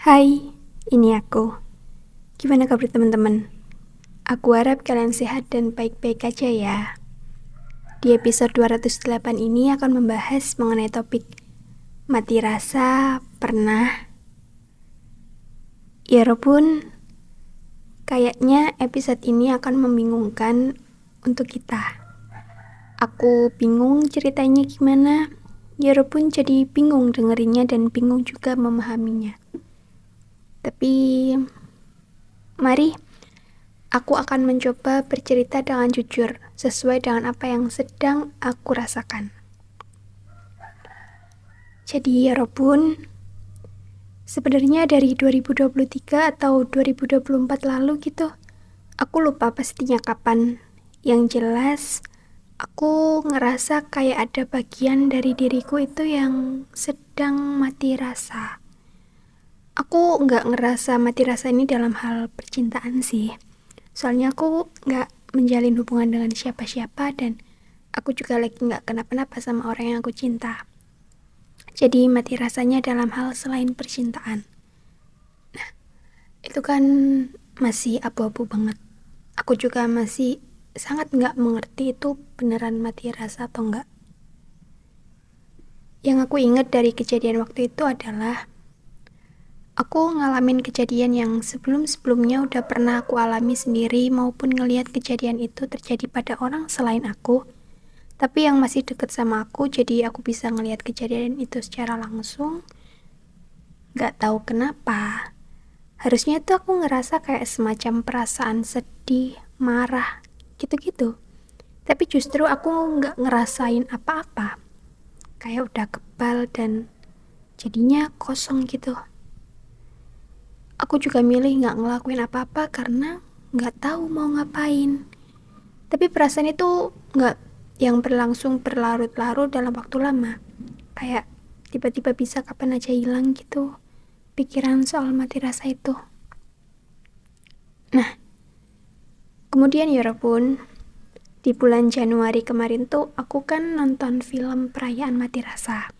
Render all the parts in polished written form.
Hai, ini aku. Gimana kabar teman-teman? Aku harap kalian sehat dan baik-baik aja ya. Di episode 208 ini akan membahas mengenai topik mati rasa pernah. Ya walaupun kayaknya episode ini akan membingungkan untuk kita. Aku bingung ceritanya gimana. Ya walaupun jadi bingung dengerinnya dan bingung juga memahaminya. Tapi mari aku akan mencoba bercerita dengan jujur, sesuai dengan apa yang sedang aku rasakan. Jadi ya Robun, sebenarnya dari 2023 atau 2024 lalu gitu, aku lupa pastinya kapan. Yang jelas, aku ngerasa kayak ada bagian dari diriku itu yang sedang mati rasa. Aku nggak ngerasa mati rasa ini dalam hal percintaan sih. Soalnya aku nggak menjalin hubungan dengan siapa-siapa dan aku juga lagi nggak kenapa-napa sama orang yang aku cinta. Jadi mati rasanya dalam hal selain percintaan. Nah, itu kan masih abu-abu banget. Aku juga masih sangat nggak mengerti itu beneran mati rasa atau enggak. Yang aku ingat dari kejadian waktu itu adalah aku ngalamin kejadian yang sebelum-sebelumnya udah pernah aku alami sendiri maupun ngelihat kejadian itu terjadi pada orang selain aku. Tapi yang masih deket sama aku, jadi aku bisa ngelihat kejadian itu secara langsung. Gak tahu kenapa. Harusnya tuh aku ngerasa kayak semacam perasaan sedih, marah, gitu-gitu. Tapi justru aku gak ngerasain apa-apa. Kayak udah kebal dan jadinya kosong gitu. Aku juga milih gak ngelakuin apa-apa karena gak tahu mau ngapain. Tapi perasaan itu gak yang berlangsung berlarut-larut dalam waktu lama. Kayak tiba-tiba bisa kapan aja hilang gitu pikiran soal mati rasa itu. Nah, kemudian ya Rabun, di bulan Januari kemarin tuh aku kan nonton film Perayaan Mati Rasa.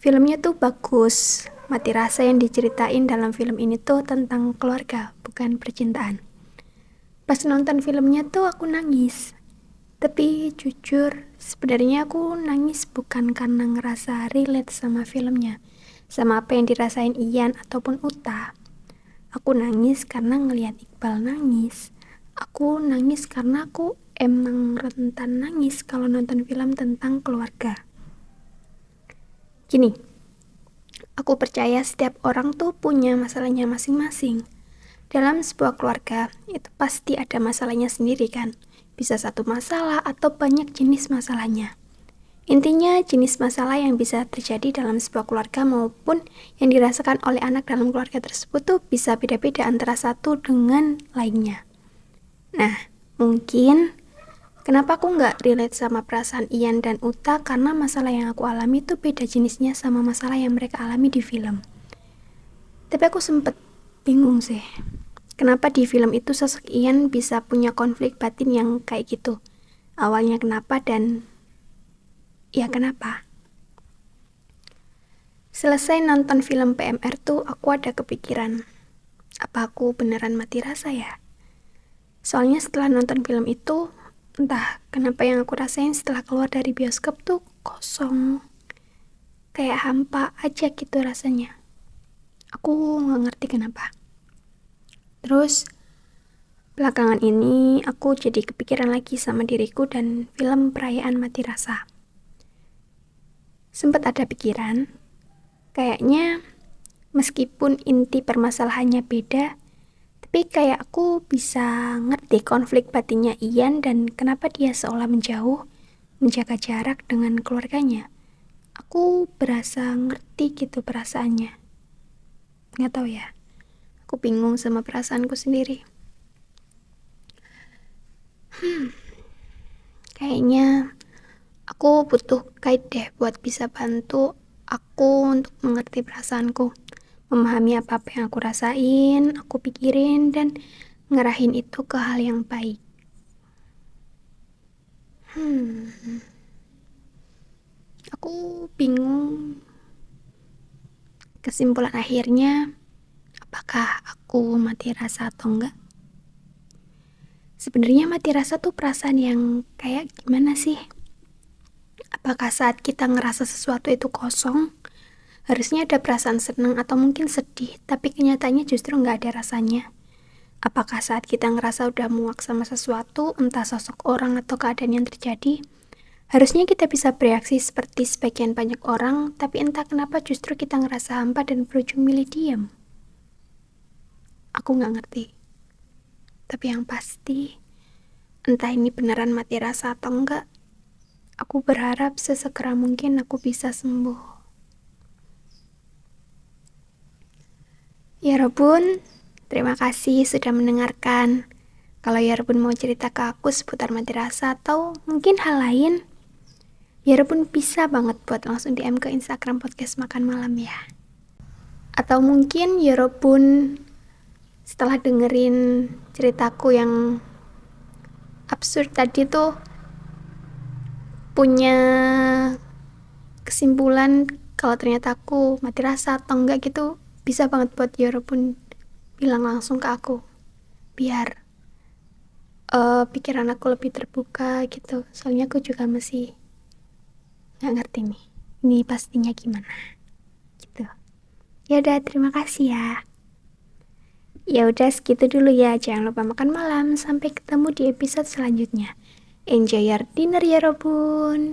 Filmnya tuh bagus. Mati rasa yang diceritain dalam film ini tuh tentang keluarga, bukan percintaan. Pas nonton filmnya tuh aku nangis. Tapi jujur, sebenarnya aku nangis bukan karena ngerasa relate sama filmnya, sama apa yang dirasain Ian ataupun Uta. Aku nangis karena ngelihat Iqbal nangis. Aku nangis karena aku emang rentan nangis kalau nonton film tentang keluarga. Gini, aku percaya setiap orang tuh punya masalahnya masing-masing. Dalam sebuah keluarga, itu pasti ada masalahnya sendiri kan? Bisa satu masalah atau banyak jenis masalahnya. Intinya jenis masalah yang bisa terjadi dalam sebuah keluarga maupun yang dirasakan oleh anak dalam keluarga tersebut tuh bisa beda-beda antara satu dengan lainnya. Nah, mungkin kenapa aku nggak relate sama perasaan Ian dan Uta karena masalah yang aku alami tuh beda jenisnya sama masalah yang mereka alami di film. Tapi aku sempet bingung sih. Kenapa di film itu sosok Ian bisa punya konflik batin yang kayak gitu? Awalnya kenapa dan ya kenapa? Selesai nonton film PMR tuh aku ada kepikiran, apa aku beneran mati rasa ya? Soalnya setelah nonton film itu, entah kenapa yang aku rasain setelah keluar dari bioskop tuh kosong. Kayak hampa aja gitu rasanya. Aku gak ngerti kenapa. Terus belakangan ini aku jadi kepikiran lagi sama diriku dan film Perayaan Mati Rasa. Sempat ada pikiran, kayaknya meskipun inti permasalahannya beda, tapi kayak aku bisa ngerti konflik batinnya Ian dan kenapa dia seolah menjauh, menjaga jarak dengan keluarganya. Aku berasa ngerti gitu perasaannya. Nggak tahu ya, aku bingung sama perasaanku sendiri. Kayaknya aku butuh guide deh buat bisa bantu aku untuk mengerti perasaanku, memahami apa-apa yang aku rasain, aku pikirin, dan ngerahin itu ke hal yang baik. Aku bingung. Kesimpulan akhirnya, apakah aku mati rasa atau enggak. Sebenarnya mati rasa tuh perasaan yang kayak gimana sih? Apakah saat kita ngerasa sesuatu itu kosong, harusnya ada perasaan senang atau mungkin sedih, tapi kenyataannya justru nggak ada rasanya? Apakah saat kita ngerasa udah muak sama sesuatu, entah sosok orang atau keadaan yang terjadi, harusnya kita bisa bereaksi seperti sebagian banyak orang, tapi entah kenapa justru kita ngerasa hampa dan berujung milih diam? Aku nggak ngerti. Tapi yang pasti, entah ini beneran mati rasa atau enggak, aku berharap sesegera mungkin aku bisa sembuh. Ya Robun, terima kasih sudah mendengarkan. Kalau ya Robun mau cerita ke aku seputar mati rasa atau mungkin hal lain, ya Robun bisa banget buat langsung DM ke Instagram podcast makan malam ya. Atau mungkin ya Robun setelah dengerin ceritaku yang absurd tadi tuh punya kesimpulan kalau ternyata aku mati rasa atau enggak gitu, bisa banget buat ya Robun bilang langsung ke aku biar pikiran aku lebih terbuka gitu. Soalnya aku juga masih nggak ngerti nih ini pastinya gimana gitu. Ya udah, terima kasih ya. Ya udah segitu dulu ya, jangan lupa makan malam. Sampai ketemu di episode selanjutnya. Enjoy your dinner ya Robun.